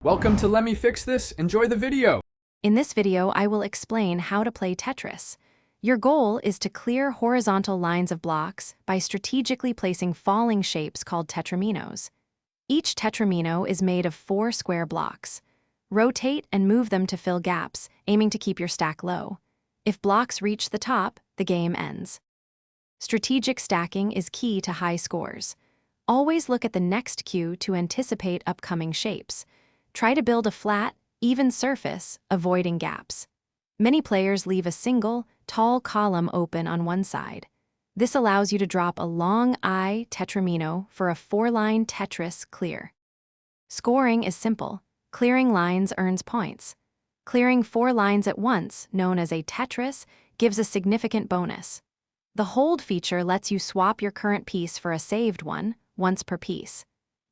Welcome to Let Me Fix This. Enjoy the video. In this video, I will explain how to play Tetris. Your goal is to clear horizontal lines of blocks by strategically placing falling shapes called tetraminos. Each tetramino is made of 4 square blocks. Rotate and move them to fill gaps, aiming to keep your stack low. If blocks reach the top, the game ends. Strategic stacking is key to high scores. Always look at the next cue to anticipate upcoming shapes. Try to build a flat, even surface, avoiding gaps. Many players leave a single, tall column open on one side. This allows you to drop a long I tetramino for a 4-line Tetris clear. Scoring is simple. Clearing lines earns points. Clearing 4 lines at once, known as a Tetris, gives a significant bonus. The hold feature lets you swap your current piece for a saved one, once per piece.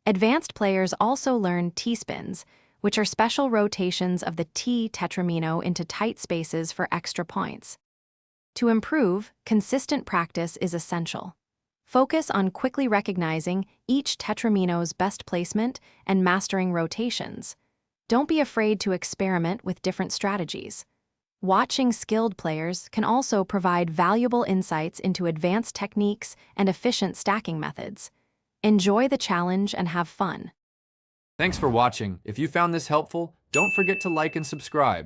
Advanced players also learn T-spins, which are special rotations of the T tetramino into tight spaces for extra points. To improve, consistent practice is essential. Focus on quickly recognizing each tetramino's best placement and mastering rotations. Don't be afraid to experiment with different strategies. Watching skilled players can also provide valuable insights into advanced techniques and efficient stacking methods. Enjoy the challenge and have fun. Thanks for watching. If you found this helpful, don't forget to like and subscribe.